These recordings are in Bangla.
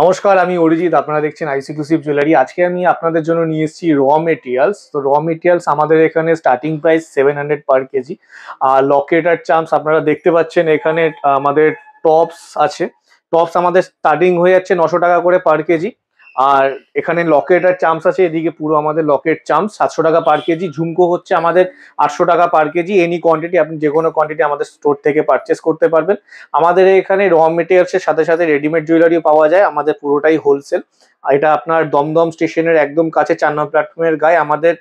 নমস্কার, আমি অরিজিৎ। আপনারা দেখছেন আইসিক্লুসিভ জুয়েলারি। আজকে আমি আপনাদের জন্য নিয়ে এসেছি র মেটেরিয়ালস। তো র মেটেরিয়ালস আমাদের এখানে স্টার্টিং প্রাইস 700 পার কেজি। আর লকেট আর চাম্পস আপনারা দেখতে পাচ্ছেন এখানে। আমাদের টপস আছে। টপস আমাদের স্টার্টিং হয়ে যাচ্ছে 900 টাকা করে পার কেজি। আর এখানে লকেট আর চাম্পস আছে, এদিকে পুরো আমাদের লকেট চাম্পস 700 টাকা পার কেজি। ঝুমকো হচ্ছে আমাদের 800 টাকা পার কেজি। এনি কোয়ান্টিটি, আপনি যে কোনো কোয়ান্টিটি আমাদের স্টোর থেকে পারচেস করতে পারবেন। আমাদের এখানে র মেটেরিয়ালসের সাথে সাথে রেডিমেড জুয়েলারিও পাওয়া যায়। আমাদের পুরোটাই হোলসেল। এটা আপনার দমদম স্টেশনের একদম কাছে 4 নম্বর প্ল্যাটফর্মের গায়ে। আমাদের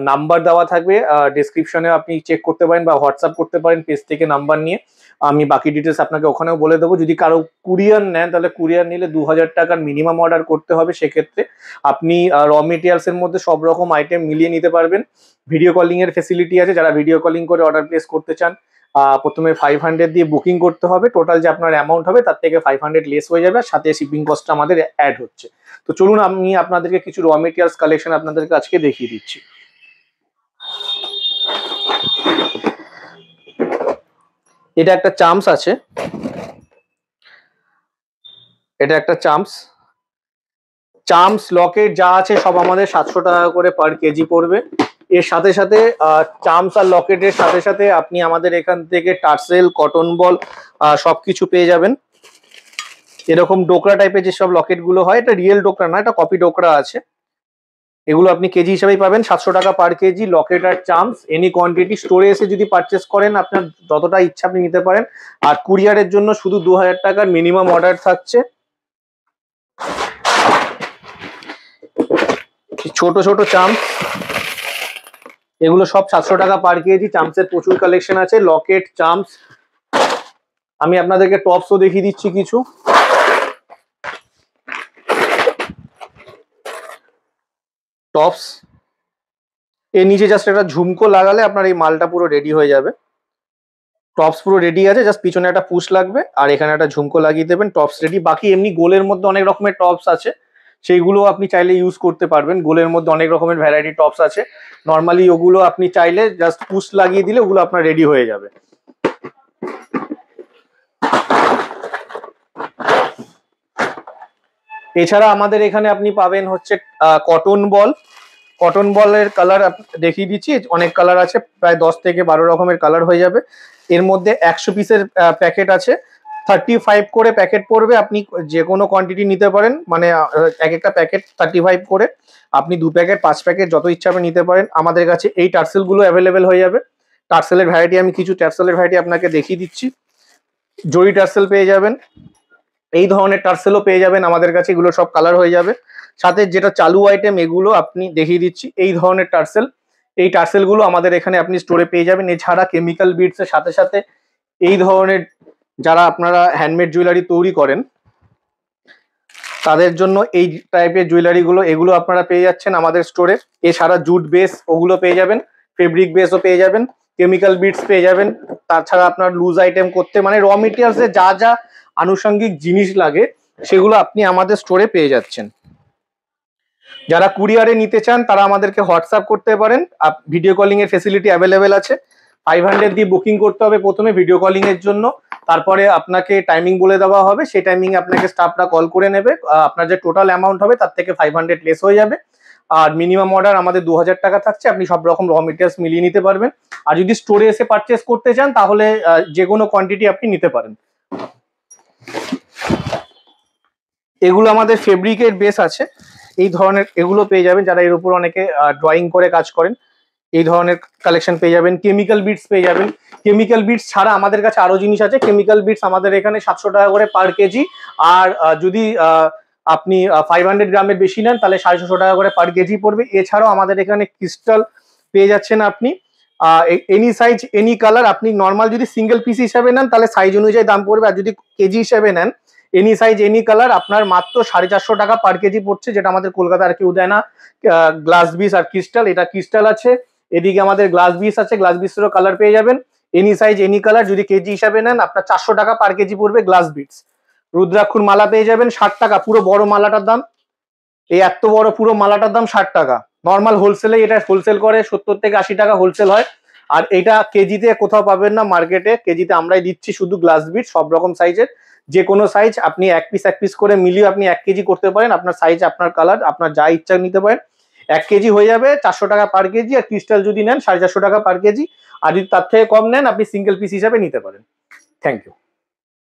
নাম্বার দেওয়া থাকবে ডেসক্রিপশনে, আপনি চেক করতে পারেন বা হোয়াটসঅ্যাপ করতে পারেন পেজ থেকে নাম্বার নিয়ে। আমি বাকি ডিটেলস আপনাকে ওখানেও বলে দেবো। যদি কারো কুরিয়ার নেন, তাহলে কুরিয়ার নিলে 2000 টাকার মিনিমাম অর্ডার করতে হবে। সেক্ষেত্রে আপনি র মেটেরিয়ালসের মধ্যে সব রকম আইটেম মিলিয়ে নিতে পারবেন। ভিডিও কলিং এর ফেসিলিটি আছে। যারা ভিডিও কলিং করে অর্ডার প্লেস করতে চান, প্রথমে 500 দিয়ে বুকিং করতে হবে। টোটাল যে আপনার অ্যামাউন্ট হবে তার থেকে 500 লেস হয়ে যাবে, আর সাথে শিপিং কস্টটা আমাদের অ্যাড হচ্ছে। তো চলুন আমি আপনাদেরকে কিছু র মেটেরিয়ালস কালেকশন আপনাদেরকে আজকে দেখিয়ে দিচ্ছি। এটা একটা চাম্পস আছে, এটা একটা চাম্পস। চাম্পস লকেট যা আছে সব আমাদের 700 টাকা করে পার কেজি পড়বে। এর সাথে সাথে চাম্পস আর লকেটের সাথে সাথে আপনি আমাদের এখান থেকে টার্সেল, কটন বল সবকিছু পেয়ে যাবেন। এরকম ডোকরা টাইপের যেসব লকেট গুলো হয়, এটা রিয়েল ডোকরা না, এটা কপি ডোকরা আছে। এগুলো আপনি কেজি হিসেবেই পাবেন 700 টাকা পার কেজি। লকেট আর চাম্পস এনি কোয়ান্টিটি স্টোরে এসে যদি পারচেস করেন, আপনার যতটা ইচ্ছা আপনি নিতে পারেন। আর কুরিয়ারের জন্য শুধু 2000 টাকার মিনিমাম অর্ডার থাকছে। ছোট ছোট চাম্পস, এগুলো সব 700 টাকা পার কেজি। চাম্পসের প্রচুর কালেকশন আছে, লকেট, চাম্পস। আমি আপনাদেরকে টপসও দেখিয়ে দিচ্ছি কিছু। টপস এর নিচে জাস্ট একটা ঝুমকো লাগালে আপনার এই মালটা পুরো রেডি হয়ে যাবে। টপস পুরো রেডি আছে, জাস্ট পিছনে একটা পুশ লাগবে আর এখানে একটা ঝুমকো লাগিয়ে দেবেন, টপস রেডি। বাকি এমনি গোলের মধ্যে অনেক রকমের টপস আছে, সেইগুলো আপনি চাইলে ইউজ করতে পারবেন। গোলের মধ্যে অনেক রকমের ভ্যারাইটি টপস আছে। নর্মালি ওগুলো আপনি চাইলে জাস্ট পুশ লাগিয়ে দিলে ওগুলো আপনার রেডি হয়ে যাবে। এছাড়া আমাদের এখানে আপনি পাবেন হচ্ছে কটন বল। কটন বলের কালার দেখিয়ে দিচ্ছি, অনেক কালার আছে, প্রায় 10 থেকে 12 রকমের কালার হয়ে যাবে। এর মধ্যে 100 পিসের প্যাকেট আছে, 35 করে প্যাকেট পড়বে। আপনি যে কোনো কোয়ান্টিটি নিতে পারেন, মানে এক একটা প্যাকেট 35 করে। আপনি 2 প্যাকেট, 5 প্যাকেট যত ইচ্ছা আপনি নিতে পারেন। আমাদের কাছে এই টার্সেলগুলো অ্যাভেলেবেল হয়ে যাবে। টার্সেলের ভ্যারাইটি, আমি কিছু টার্সেলের ভ্যারাইটি আপনাকে দেখিয়ে দিচ্ছি। জরি টার্সেল পেয়ে যাবেন, এই ধরনের টার্সেলও পেয়ে যাবেন আমাদের কাছে। এগুলো সব কালার হয়ে যাবে। সাথে যেটা চালু আইটেম, এগুলো আপনি দেখিয়ে দিচ্ছি, এই ধরনের টার্সেল। এই টার্সেলগুলো আমাদের এখানে আপনি স্টোরে পেয়ে যাবেন। এছাড়া কেমিক্যাল বিডস এর সাথে সাথে এই ধরনের যারা আপনারা হ্যান্ডমেড জুয়েলারি তৈরি করেন, তাদের জন্য এই টাইপের জুয়েলারিগুলো, এগুলো আপনারা পেয়ে যাচ্ছেন আমাদের স্টোরে। এছাড়া জুট বেস ওগুলো পেয়ে যাবেন, ফেব্রিক বেসও পেয়ে যাবেন, কেমিক্যাল বিডস পেয়ে যাবেন। তাছাড়া আপনার লুজ আইটেম করতে, মানে র মেটেরিয়ালসে যা যা আনুষঙ্গিক জিনিস লাগে সেগুলো আপনি আমাদের স্টোরে পেয়ে যাচ্ছেন। যারা কুরিয়ারে নিতে চান তারা আমাদেরকে হোয়াটসঅ্যাপ করতে পারেন। ভিডিও কলিং এর ফেসিলিটি অ্যাভেলেবেল আছে। 500 দিয়ে বুকিং করতে হবে প্রথমে ভিডিও কলিং এর জন্য। তারপরে আপনাকে টাইমিং বলে দেওয়া হবে, সেই টাইমিং আপনাকে স্টাফরা কল করে নেবে। আপনার যে টোটাল অ্যামাউন্ট হবে তার থেকে 500 লেস হয়ে যাবে। আর মিনিমাম অর্ডার আমাদের 2000 টাকা থাকছে। আপনি সব রকম র মেটেরিয়ালস মিলিয়ে নিতে পারবেন। আর যদি স্টোরে এসে পারচেস করতে চান, তাহলে যে কোনো কোয়ান্টিটি আপনি নিতে পারেন। এগুলো আমাদের ফেব্রিকের বেস আছে, এই ধরনের এগুলো পেয়ে যাবেন। যারা এর উপর অনেকে ড্রয়িং করে কাজ করেন, এই ধরনের কালেকশন পেয়ে যাবেন। কেমিক্যাল বিডস পেয়ে যাবেন। কেমিক্যাল বিডস ছাড়া আমাদের কাছে আরো জিনিস আছে। কেমিক্যাল বিডস আমাদের এখানে 700 টাকা করে পার কেজি। আর যদি আপনি 500 গ্রামের বেশি নেন, তাহলে 650 টাকা করে পার কেজি পড়বে। এছাড়াও আমাদের এখানে ক্রিস্টাল পেয়ে যাচ্ছেন আপনি, এনি সাইজ এনি কালার। আপনি নর্মাল যদি সিঙ্গেল পিস হিসাবে নেন তাহলে সাইজ অনুযায়ী দাম পড়বে, আর যদি কেজি হিসাবে নেন এনি সাইজ এনি কালার, আপনার মাত্র 450 টাকা পার কেজি পড়ছে, যেটা আমাদের কলকাতা আর কেউ দেয় না। গ্লাস বিস আর ক্রিস্টাল, এটা ক্রিস্টাল আছে। এদিকে আমাদের গ্লাস বিস আছে, গ্লাস বিসেরও কালার পেয়ে যাবেন। এনি সাইজ এনি কালার, যদি কেজি হিসাবে নেন আপনার 400 টাকা পার কেজি পড়বে গ্লাস বিটস। রুদ্রাক্ষুর মালা পেয়ে যাবেন 60 টাকা, পুরো বড় মালাটার দাম। এই এত বড় পুরো মালাটার দাম 60 টাকা। নর্মাল হোলসেলে এটা হোলসেল করে 70 থেকে 80 টাকা হোলসেল হয়। আর এটা কেজিতে কোথাও পাবেন না মার্কেটে। কেজিতে আমরাই দিচ্ছি শুধু গ্লাস বিট, সব রকম সাইজের। যে কোনো সাইজ আপনি এক পিস করে মিলিয়ে আপনি 1 কেজি করতে পারেন, আপনার সাইজ আপনার কালার আপনার যা ইচ্ছা নিতে পারেন। 1 কেজি হয়ে যাবে 400 টাকা পার কেজি, আর ক্রিস্টাল যদি নেন 450 টাকা পার কেজি, আর যদি তার থেকে কম নেন আপনি সিঙ্গেল পিস হিসাবে নিতে পারেন। Thank you.